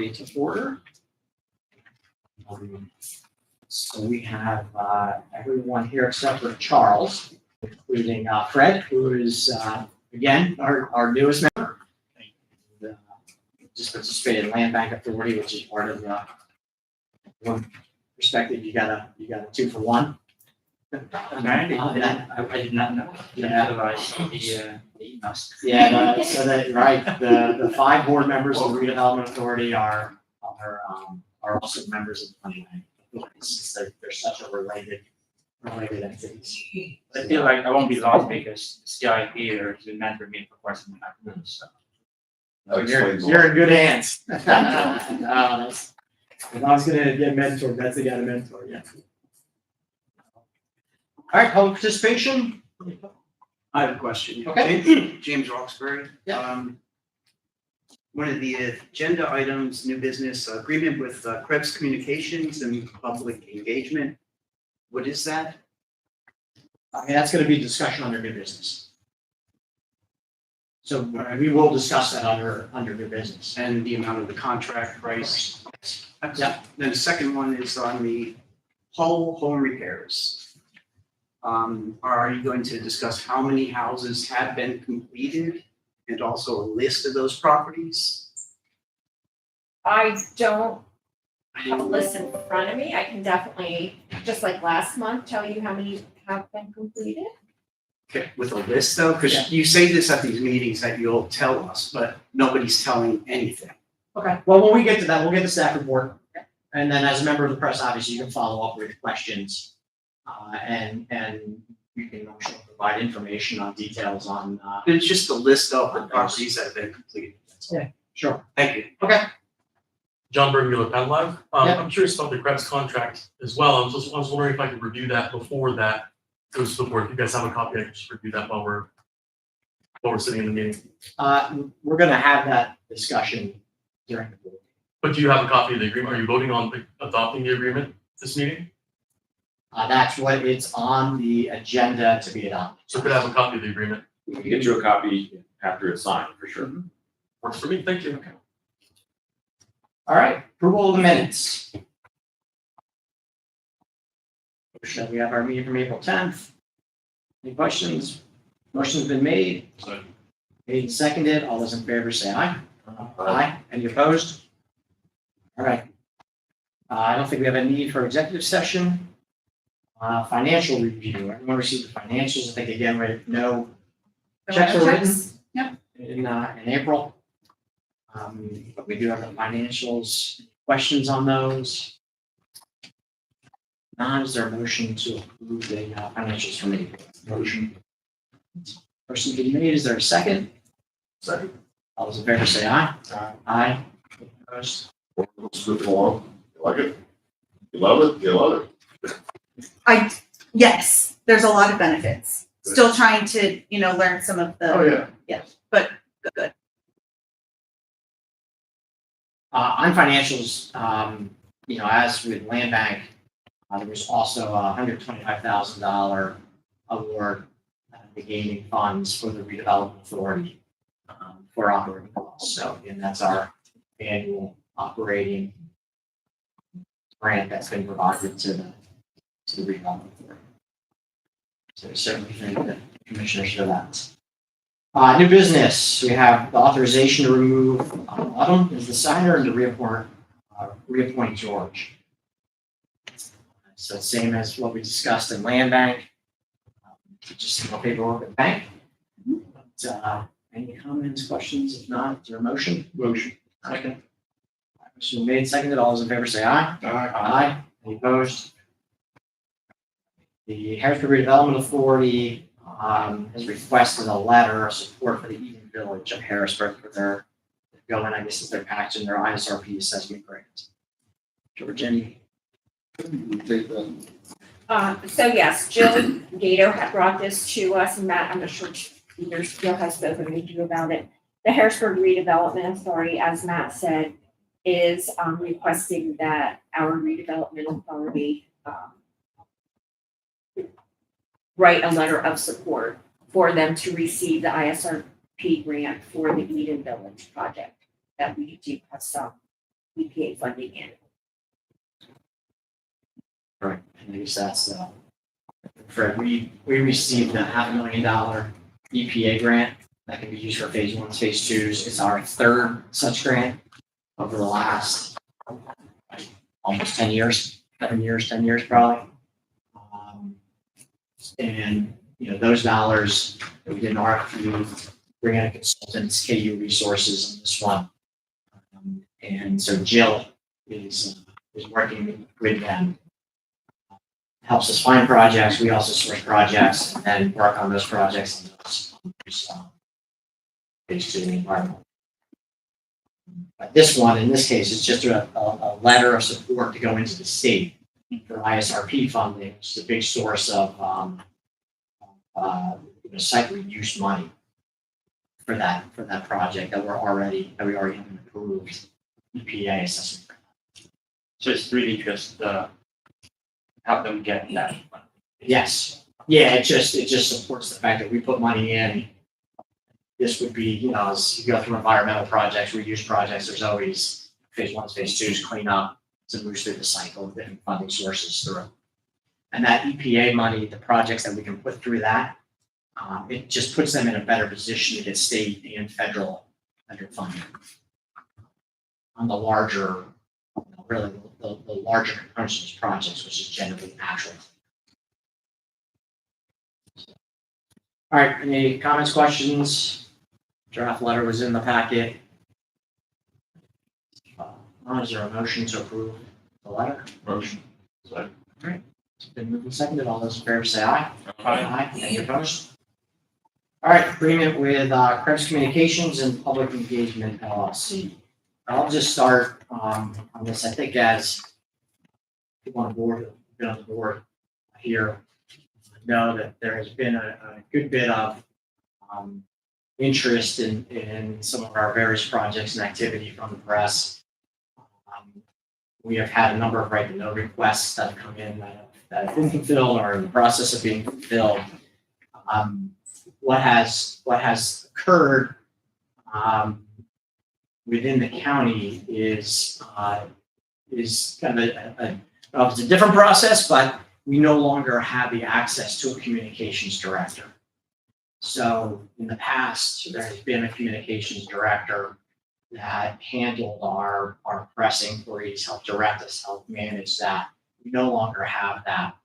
Authority to order. So we have everyone here except for Charles, including Fred, who is again our newest member. Just participated in Land Bank Authority, which is part of the one perspective. You got a 2-for-1. Okay. I did not know. Yeah. Otherwise, the emails. Yeah, the 5 board members of the Redevelopment Authority are also members of the Planning Bank Authority, since they're such a related entities. I feel like I won't be lost because CI here has been mentoring me for quite some time. So. You're in good hands. If I was gonna get mentored, that's the guy to mentor, yeah. All right, public participation. I have a question. Okay. James Roxbury. Yeah. One of the agenda items, new business agreement with Krebs Communications and public engagement. What is that? That's gonna be discussion under new business. So we will discuss that under new business. And the amount of the contract price? Yeah. Then the second one is on the whole home repairs. Are you going to discuss how many houses have been completed and also a list of those properties? I don't have a list in front of me. I can definitely, just like last month, tell you how many have been completed. Okay, with a list though, because you say this at these meetings that you'll tell us, but nobody's telling anything. Okay, well, when we get to that, we'll get the staff report. And then as a member of the press, obviously, you can follow up with questions. And you can also provide information on details on. It's just a list of the properties that have been completed. Yeah, sure. Thank you. Okay. John Bermuda, Penn Live. Yeah. I'm curious about the Krebs contract as well. I was wondering if I could review that before that goes to the board. If you guys have a copy, I can just review that while we're sitting in the meeting. We're gonna have that discussion during the board. But do you have a copy of the agreement? Are you voting on adopting the agreement this meeting? That's what it's on the agenda to be adopted. So could I have a copy of the agreement? We can get you a copy after it's signed, for sure. Works for me. Thank you. Okay. All right, approval of the minutes. We have our meeting from April 10th. Any questions? Motion's been made. Made and seconded. All those in favor say aye. Aye. Any opposed? All right. I don't think we have a need for executive session. Financial review. Everyone received the financials. I think again, right, no checks were written. Yep. In April. But we do have the financials. Questions on those? None. Is there a motion to approve the financials from April? Motion. Motion being made. Is there a second? Second. All those in favor say aye. Aye. Opposed? Let's move along. You like it? You love it? You love it? Yes, there's a lot of benefits. Still trying to, learn some of the. Oh, yeah. Yeah, but good. On financials, as with Land Bank, there was also a $125,000 award to gaining funds for the Redevelopment Authority for operating costs. So again, that's our annual operating grant that's been provided to the Redevelopment Authority. So certainly thank the commissioners for that. New business, we have the authorization to remove Autumn as the signer and to reappoint George. So same as what we discussed in Land Bank. Just single paperwork with bank. But, any comments, questions? If not, is there a motion? Motion. Second. Motion made, seconded. All those in favor say aye. Aye. Aye. Any opposed? The Harrisburg Redevelopment Authority has requested a letter of support for the Eden Village of Harrisburg for their going, I guess, it's their patch and their ISRP assessment grant. George, any? Take that. So yes, Jill Gato had brought this to us, and Matt, I'm not sure Jill has spoken with you about it. The Harrisburg Redevelopment Authority, as Matt said, is requesting that our redevelopment authority write a letter of support for them to receive the ISRP grant for the Eden Village project that we do have some EPA funding in. Right, and I guess that's, Fred, we received a $500,000 EPA grant that can be used for phase ones, phase twos. It's our third such grant over the last almost 10 years, 10 years probably. And, those dollars that we did an RFP, bring in consultants, KU resources on this one. And so Jill is working with them. Helps us find projects. We also source projects and then work on those projects. And those, phase two environment. But this one, in this case, is just a letter of support to go into the state for ISRP funding, which is a big source of site reuse money for that project that we already have an approved EPA assessment. So it's really just help them get that. Yes, yeah, it just supports the fact that we put money in. This would be, as you go through environmental projects, reuse projects, there's always phase ones, phase twos, clean up, to move through the cycle of different funding sources through. And that EPA money, the projects that we can put through that, it just puts them in a better position to get state and federal funding. On the larger, really the larger components of these projects, which is generally natural. All right, any comments, questions? Draft letter was in the packet. Is there a motion to approve the letter? Motion. Second. All right, it's been moved and seconded. All those in favor say aye. Aye. Any opposed? All right, agreement with Krebs Communications and Public Engagement LLC. I'll just start on this. I think as people on board, been on the board here, know that there has been a good bit of interest in some of our various projects and activity from the press. We have had a number of right to know requests that have come in that have been fulfilled or in the process of being fulfilled. What has occurred within the county is kind of it's a different process, but we no longer have the access to a communications director. So in the past, there has been a communications director that handled our press inquiries, helped direct us, helped manage that. We no longer have that.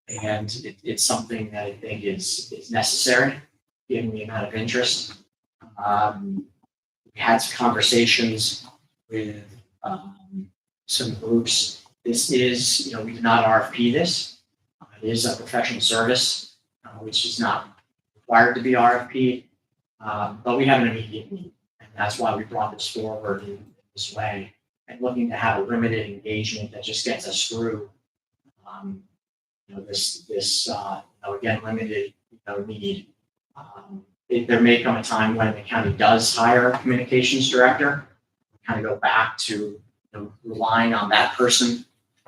And it's something that I think is necessary, given the amount of interest. We had some conversations with some groups. This is, we did not RFP this. It is a professional service, which is not required to be RFP, but we have an immediate need. And that's why we brought this forward in this way and looking to have a limited engagement that just gets us through, this again, limited, need. There may come a time when the county does hire a communications director, kind of go back to relying on that person to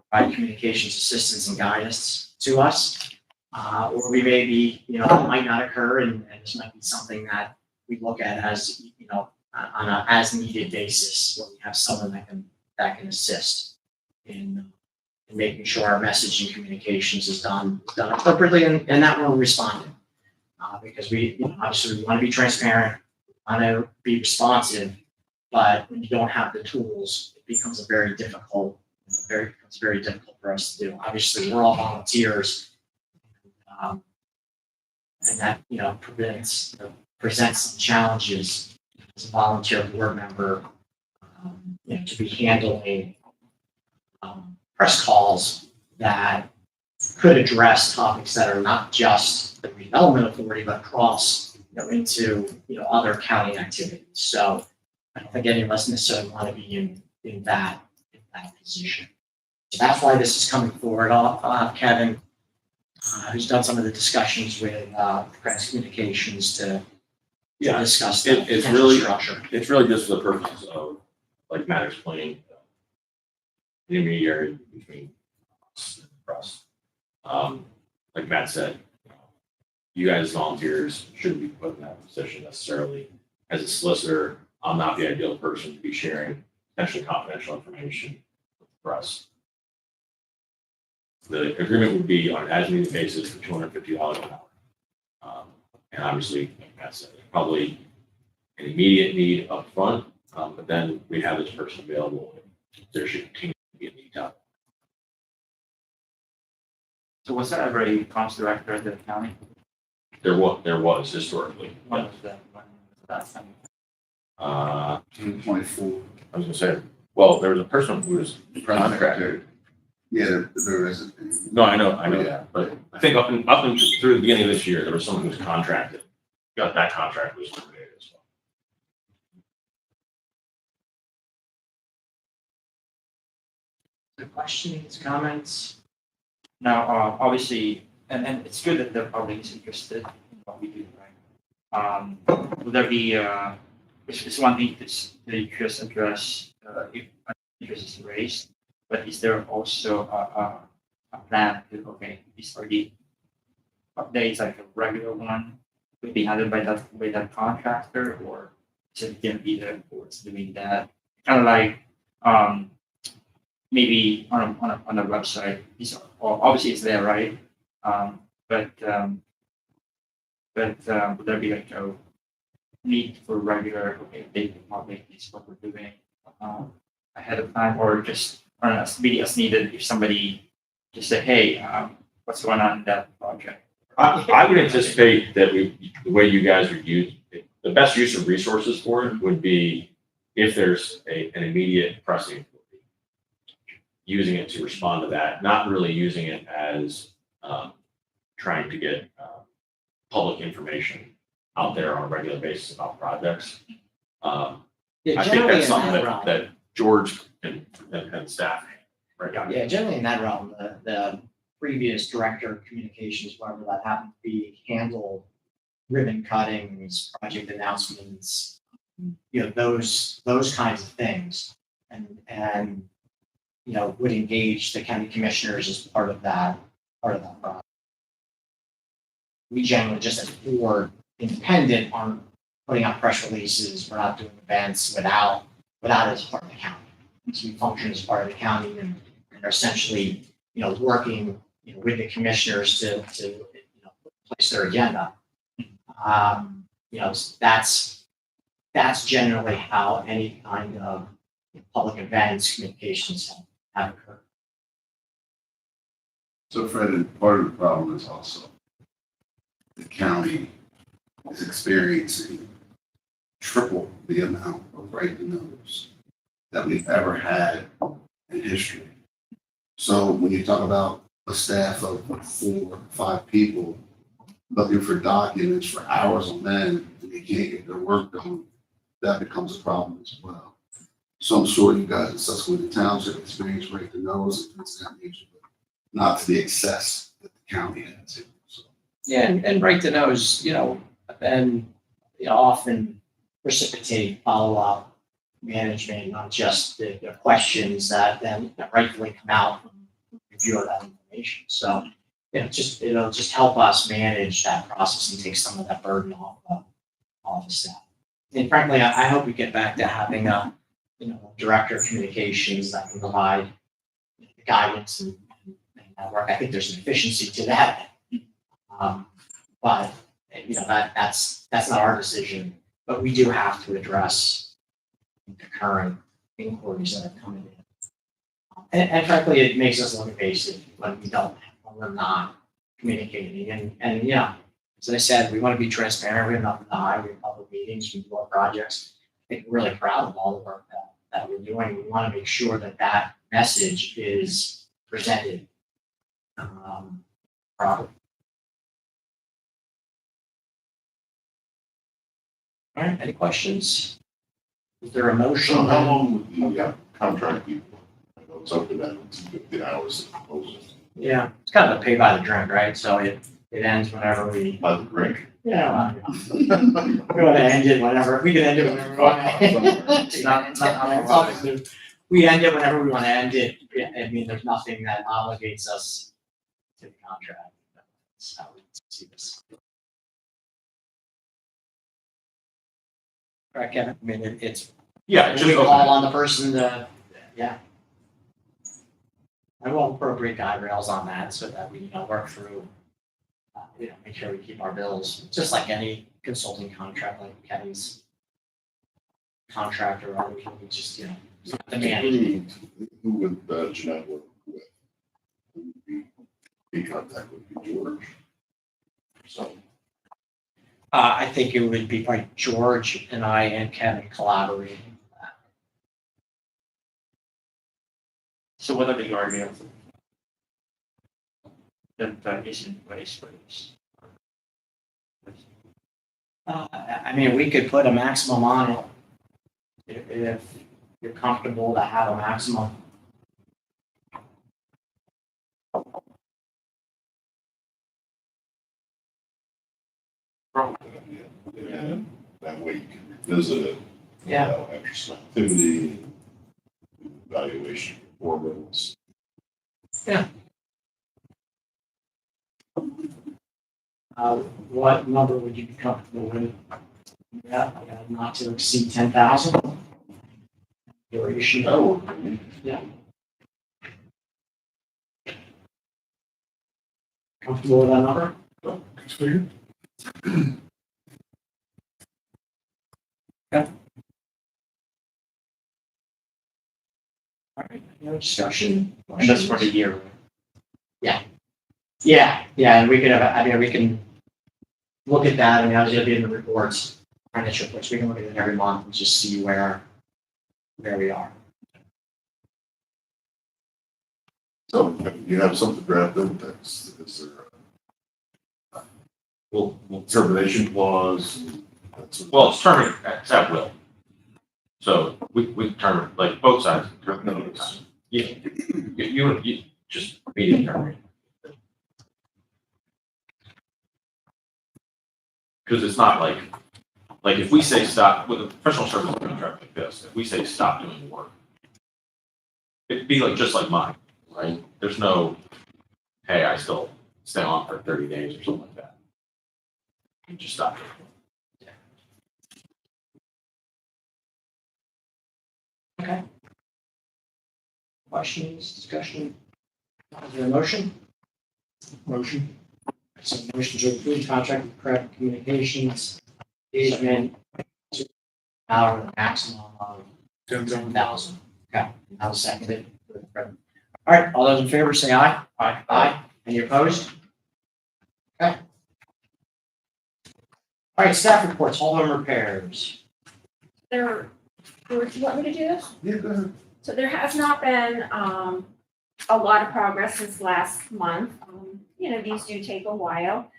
provide communications assistance and guidance to us. Or we may be, it might not occur, and this might be something that we look at as, on a as needed basis, where we have someone that can assist in making sure our message and communications is done appropriately, and that we're responding. Because we, obviously we want to be transparent, want to be responsive, but when you don't have the tools, it becomes very difficult for us to do. Obviously, we're all volunteers, and that presents some challenges as a volunteer board member, to be handling press calls that could address topics that are not just the Redevelopment Authority, but across, into, other county activities. So I don't think any of us necessarily want to be in that position. So that's why this is coming forward. I'll have Kevin, who's done some of the discussions with Press Communications to discuss the it's potential really- structure. It's really just for the purposes of, like Matt explained, the intermediary between us and the press. Like Matt said, you guys volunteers shouldn't be put in that position necessarily. As a solicitor, I'm not the ideal person to be sharing potentially confidential information for us. The agreement would be on an as-needed basis for $250 an hour. And obviously, like Matt said, probably an immediate need up front, but then we have this person available. If there should continue to be a need down. So was there ever a comms director at the county? There was historically. When was the last time? Uh, 24. I was gonna say, well, there was a person who was contracted. Yeah, there is. No, I know that, but I think up and through the beginning of this year, there was someone who was contracted. Got that contract was terminated as well. Good questions, comments? Now, obviously, and it's good that the public is interested in what we do, right? Will there be, it's one thing that's the interest address, if an interest is raised, but is there also a plan to, okay, these are the updates, like a regular one, would be handled by that contractor, or is it gonna be the boards doing that? Kind of like, maybe on a website, these are, well, obviously it's there, right? But would there be like a need for regular, okay, they public is what we're doing ahead of time, or just or as really as needed if somebody just say, hey, what's going on in that project? I would anticipate that the way you guys would use it, the best use of resources for it would be if there's an immediate pressing, using it to respond to that, not really using it as trying to get public information out there on a regular basis about projects. Yeah, I think generally that's in something that realm. that George and staff, right? Yeah, generally in that realm, the previous director of communications, whoever that happened to be, handled ribbon cuttings, project announcements, those kinds of things. And would engage the county commissioners as part of that process. We generally, just as a board, independent, aren't putting out press releases, we're not doing events without it as part of the county. So we function as part of the county and are essentially, working, with the commissioners to place their agenda. That's generally how any kind of public events, communications have occurred. So Fred, and part of the problem is also the county is experiencing triple the amount of write-to-knows that we've ever had in history. So when you talk about a staff of 4 or 5 people looking for documents for hours on end, and they can't get their work done, that becomes a problem as well. So I'm sure you guys in Susquehanna Township experience write-to-knows and things of that nature, but not to the excess that the county has. So, Yeah, and right to knows, then often precipitate follow-up management, not just the questions that then rightfully come out from review of that information. So it'll just help us manage that process and take some of that burden off of staff. And frankly, I hope we get back to having a director of communications that can provide guidance and that work. I think there's an efficiency to that. But that's not our decision. But we do have to address the current inquiries that are coming in. And frankly, it makes us look invasive when we're not communicating. And as I said, we want to be transparent. We have nothing to hide. We have public meetings. We do our projects. I think we're really proud of all the work that we're doing. We want to make sure that message is presented properly. All right, any questions? Is there a motion? So how long would you contract people? I know it's up to that, it's 50 hours of proposal. Yeah, it's kind of a pay by the drink, right? So it ends whenever we. By the drink. Yeah. We want to end it whenever, we can end it whenever we want. It's not, we end it whenever we want to end it. I mean, there's nothing that obligates us to the contract. That's how we see this. Right, Kevin, I mean, it's Yeah, We just call open on the person to, yeah. I will appropriate guardrails on that so that we, work through, make sure we keep our bills, just like any consulting contract, like Kevin's contractor, or we just, the manage. Who would Jeanette work with? Who would be contact would be George. So, I think it would be like George and I and Kevin collaborating. So what are the guardrails that is in place for this? I mean, we could put a maximum on it if you're comfortable to have a maximum. yeah, that way you can revisit it. Yeah. Without extra activity, evaluation performance. What number would you be comfortable with? Yeah, not to exceed 10,000. Your issue. Oh. Yeah. Comfortable with that number? Clear? All right, no discussion? And that's for the year, right? Yeah, and we could have, we can look at that, obviously it'll be in the reports, financial reports, we can look at it every month and just see where we are. So you have something drafted that's, is there a termination clause? Well, it's terminated, it's at will. So we terminate, like both sides. Notice. Yeah, you just immediately terminate. Because it's not like if we say stop, with a professional service contract like this, if we say stop doing work, it'd be like, just like mine, right? There's no, hey, I still stay on for 30 days or something like that. You just stop. Okay. Questions, discussion? Is there a motion? Motion. So motion to approve contract with Credit Communications, engagement, hour with a maximum of 10,000. Okay, I'll second it. All right, all those in favor say aye. Aye. Aye. Any opposed? Okay. All right, staff reports, hall home repairs. George, you want me to do this? Yeah, go ahead. So there has not been, a lot of progress since last month. These do take a while.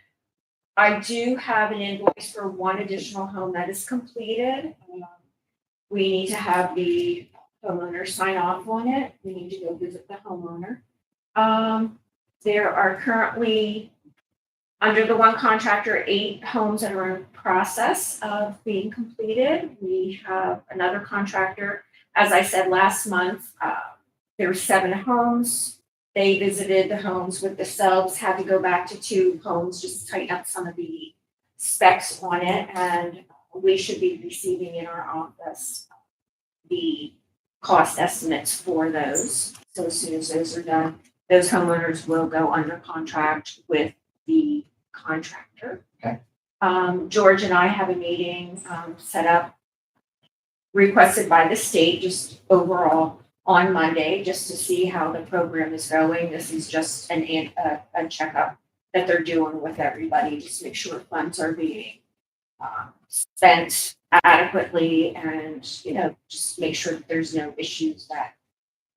I do have an invoice for one additional home that is completed. We need to have the homeowner sign off on it. We need to go visit the homeowner. There are currently, under the one contractor, 8 homes that are in process of being completed. We have another contractor, as I said last month, there were 7 homes. They visited the homes with the subs, had to go back to 2 homes, just to tighten up some of the specs on it. And we should be receiving in our office the cost estimates for those. So as soon as those are done, those homeowners will go under contract with the contractor. Okay. George and I have a meeting set up, requested by the state, just overall on Monday, just to see how the program is going. This is just a checkup that they're doing with everybody, just to make sure funds are being spent adequately, and just make sure that there's no issues, that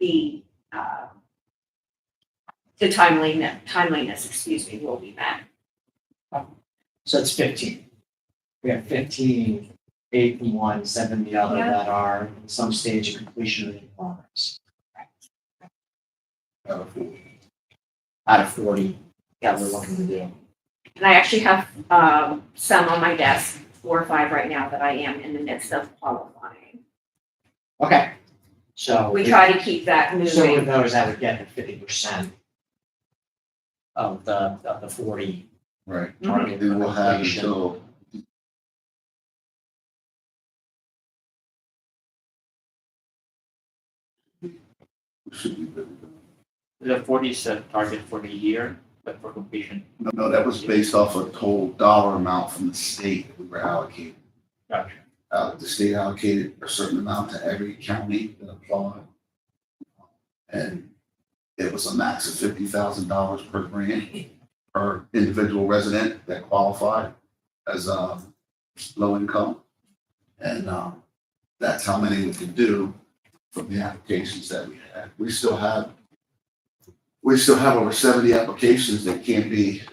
the timeliness, will be met. So it's 15. We have 15, 8 in one, 7 in the other Yeah. that are in some stage of completion of the progress. Out of 40 that we're looking to do. And I actually have some on my desk, 4 or 5 right now, that I am in the midst of qualifying. Okay, so. We try to keep that So with moving. those, that would get the 50% of the 40 Right. target. They will have completion. until we should be good. The 40 set target for the year, but for completion. No, that was based off a total dollar amount from the state that we were allocated. Gotcha. The state allocated a certain amount to every county that applied. And it was a max of $50,000 per grant per individual resident that qualified as low income. And that's how many we could do from the applications that we had. We still have over 70 applications that can't be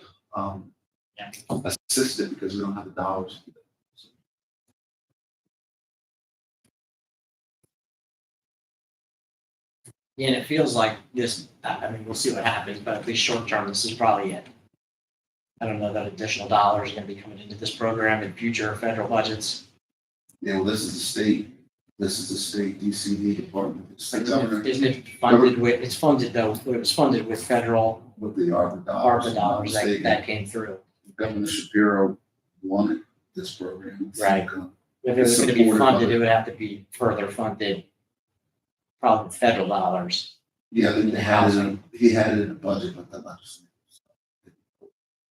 assisted because we don't have the dollars. Yeah, and it feels like this, I mean, we'll see what happens, but at least short term, this is probably it. I don't know that additional dollars are gonna be coming into this program in future federal budgets. Yeah, well, this is the state DCD department. It's the governor Isn't it funded with, it's funded though, it was funded with federal with the ARPA dollars. ARPA dollars that came through. Governor Shapiro wanted this program. Right. If it was gonna be Supported by- funded, it would have to be further funded, probably with federal dollars. Yeah, then he had it in the budget, but the legislature.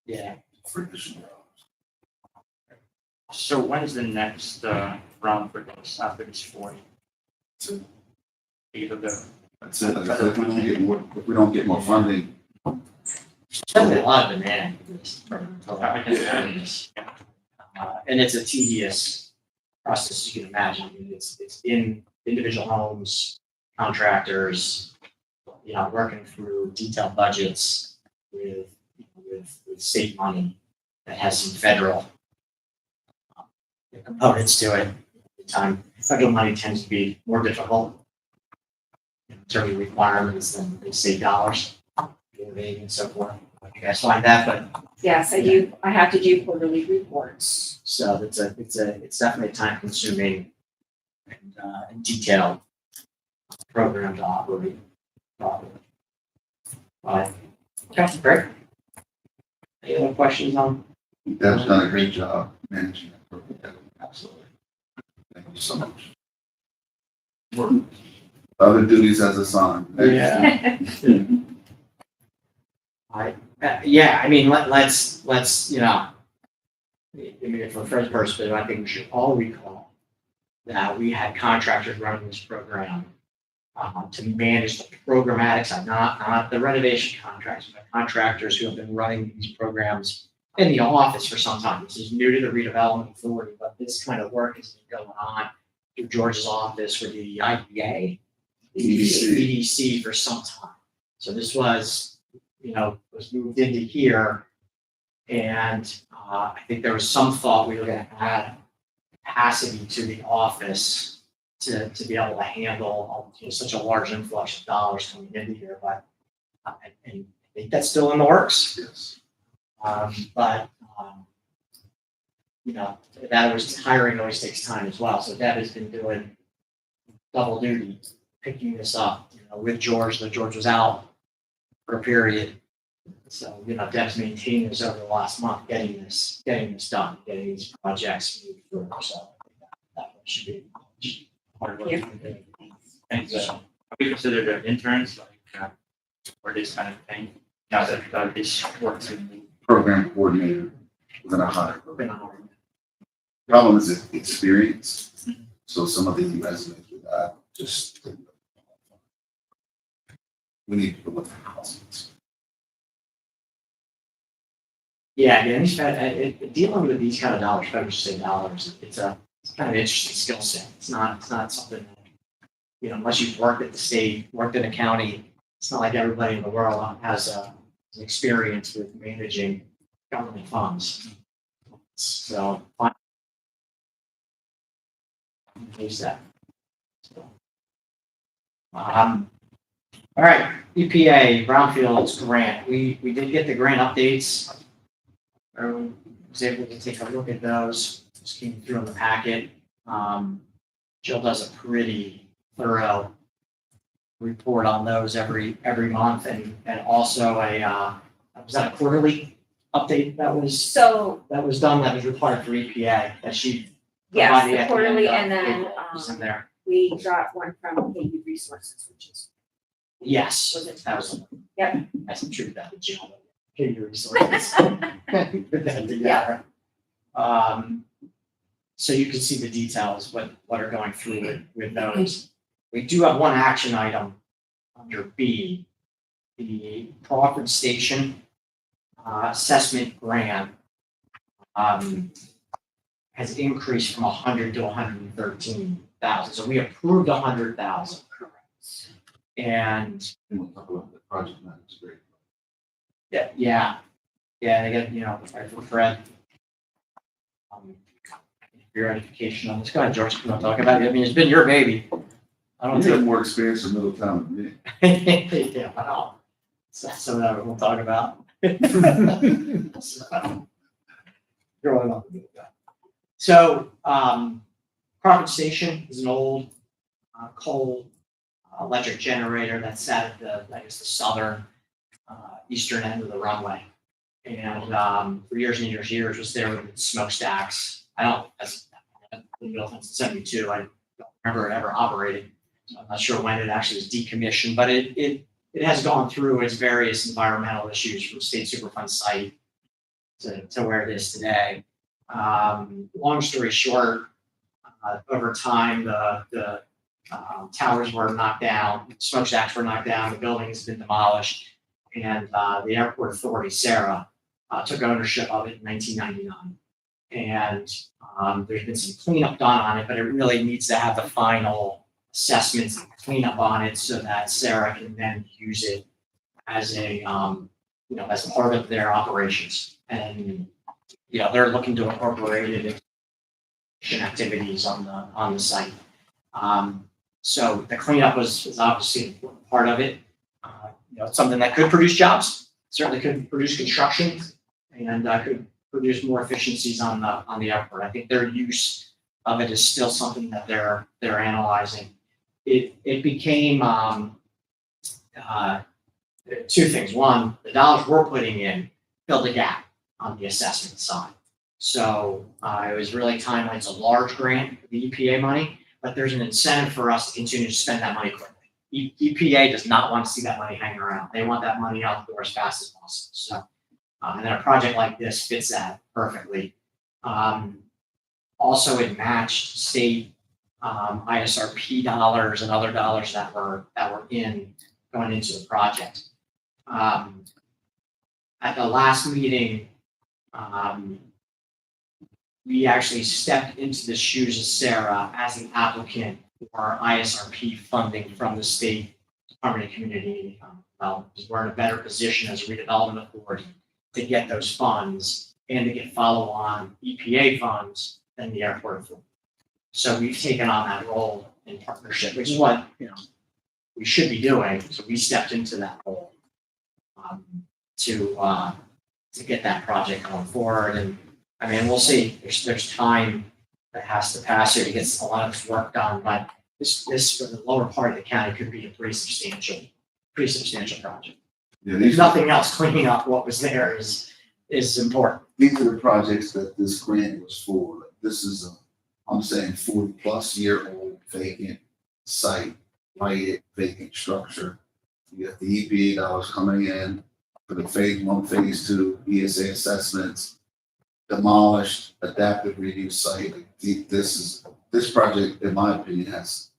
Yeah. For additional dollars. So when is the next round for this after this 40? So Either the that's it. Like I said, if we don't get more funding, There's a lot of demand for this program. I can imagine. And it's a tedious process, you can imagine. I mean, it's in individual homes, contractors, you know, working through detailed budgets with state money that has some federal components to it. At the time, federal money tends to be more difficult in terms of requirements than state dollars, and so forth. You guys find that, but Yes, I have to do quarterly reports. so it's definitely a time consuming and detailed program to operate properly. Okay, great. Any other questions on? Deb's done a great job managing that program. Absolutely. Thank you so much. Other duties as assigned. Yeah. Yeah, I mean, let's, you know, I mean, for the first person, I think we should all recall that we had contractors running this program to manage the programmatic side, not the renovation contracts, but contractors who have been running these programs in the office for some time. This is new to the Redevelopment Authority, but this kind of work has been going on through George's office with the IDA, the EDC for some time. So this was, you know, was moved into here. And I think there was some thought we were gonna add capacity to the office to be able to handle, you know, such a large influx of dollars coming into here, but and I think that's still in the works. Yes. You know, that was hiring always takes time as well. So Deb has been doing double duty, picking this up, you know, with George, though George was out for a period. So, you know, Deb's maintained this over the last month, getting this done, getting these projects moved through. So that should be hard work. And so have we considered the interns like for this kind of thing? Now that this works in Program coordinator within a hire. Been hard. Problem is experience. So some of the resumes we got just. We need to look at houses. Yeah, I mean, dealing with these kind of dollars, federal state dollars, it's kind of an interesting skill set. It's not something that, you know, unless you've worked at the state, worked in a county, it's not like everybody in the world has an experience with managing government funds. So, use that. So, all right, EPA brownfields grant. We did get the grant updates. Everyone was able to take a look at those. Just came through in the packet. Jill does a pretty thorough report on those every month, and also was that a quarterly update that was So, done, that was required for EPA, that she yes, provided the at the quarterly, end and of then April, was in there. we got one from KU Resources, which is Yes, Was it? that was. Yep. That's the truth about the jail. Okay, your resources. Put that together. So you can see the details, what are going through with those. We do have one action item under B, the Crawford Station assessment grant has increased from 100 to 113,000. So we approved 100,000. And We'll talk about the project manager's great. yeah, they get, right for Fred. Your edification on this. Go ahead, George, you want to talk about it? I mean, it's been your baby. I don't You have think. more experience in Middletown than me. Yeah, I know. So some of that we'll talk about. So, growing up. So, Crawford Station is an old coal electric generator that sat at the southern eastern end of the runway. And for years and years was there with smokestacks. That's been built since '72. I don't remember it ever operating. So I'm not sure when it actually was decommissioned, but it has gone through its various environmental issues from state superfund site to where it is today. Long story short, over time, the towers were knocked down, smokestacks were knocked down, the building has been demolished, and the airport authority, Sarah, took ownership of it in 1999. And there's been some cleanup done on it, but it really needs to have the final assessments and cleanup on it so that Sarah can then use it as a, as part of their operations. And, they're looking to incorporate it in activities on the site. So the cleanup was obviously an important part of it. It's something that could produce jobs, certainly could produce construction, and could produce more efficiencies on the airport. I think their use of it is still something that they're analyzing. It became two things. One, the dollars we're putting in filled a gap on the assessment side. So it was really timely. It's a large grant, the EPA money, but there's an incentive for us to continue to spend that money quickly. EPA does not want to see that money hanging around. They want that money out the door as fast as possible. So, and then a project like this fits that perfectly. Also, it matched state ISRP dollars and other dollars that were going into the project. At the last meeting, we actually stepped into the shoes of Sarah as an applicant for ISRP funding from the State Department of Community Development. Because we're in a better position as a redevelopment authority to get those funds and to get follow-on EPA funds than the airport authority. So we've taken on that role in partnership, which is what we should be doing. So we stepped into that role to get that project going forward. And I mean, we'll see. There's time that has to pass here to get a lot of this work done, but this for the lower part of the county could be a pretty substantial project. Yeah, If nothing else, cleaning up what was there is important. these are the projects that this grant was for. Like, this is I'm saying 40-plus-year-old vacant site, lighted vacant structure. You got the EPA dollars coming in for the phase 1, phase 2 ESA assessments, demolished, adaptive reuse site. Like, this project, in my opinion, has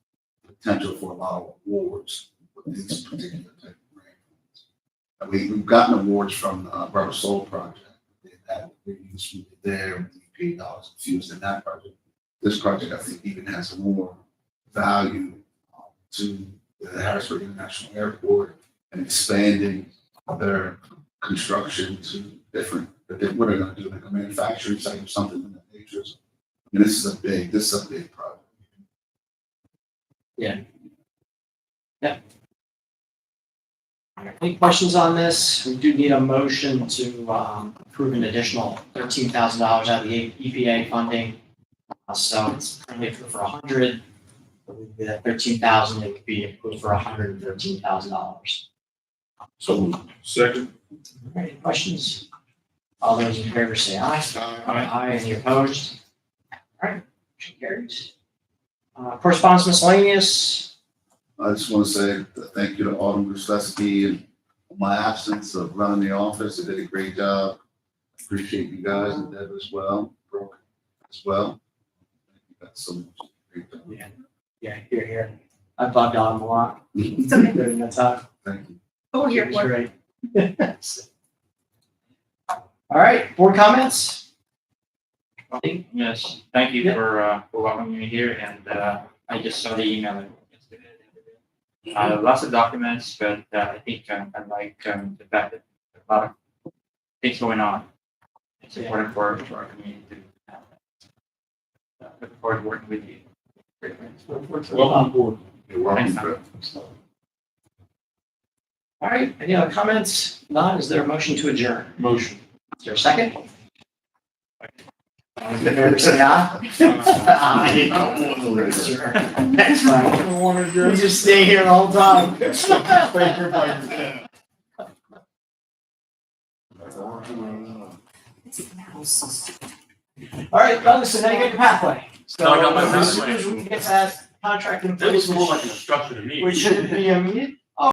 potential for a lot of awards with these particular type of grants. And we've gotten awards from the Rubber Soul project. That reuse we did there, with the EPA dollars infused in that project. This project, I think, even has more value to the Harrisburg International Airport and expanding their construction to different, what are they gonna do, like a manufacturing site or something in that nature. I mean, this is a big project. Any questions on this? We do need a motion to approve an additional $13,000 out of the EPA funding. So it's currently approved for 100. The 13,000, it would be approved for $113,000. So, second. Any questions? All those in favor say aye. Aye. Any opposed? All right, motion carries. Correspondence miscellaneous. I just want to say thank you to Alderman Gillespie and my absence of running the office. They did a great job. Appreciate you guys and Deb as well, Brooke as well. You got so much great job. Yeah, here. I bugged on him a lot. It's okay. During that time. Thank you. Oh, It you're, was great. All right, board comments? Yes, thank you Yeah. for welcoming me here, and I just saw the email yesterday. Lots of documents, but I think I like the fact that a lot of things going on. It's important for our community to have that. Looking forward to working with you. Welcome aboard. You're welcome, Thanks, Fred. All right, any other comments? Not, is there a motion to adjourn? Motion. Is there a second? All in favor, say aye. Aye. Sure. Next time. You just stay here the whole time. All right, Douglas, so now you get your pathway. So No, I got my as soon pathway. as we can get that contract in That looks place, more like an instruction to me. which should be immediate,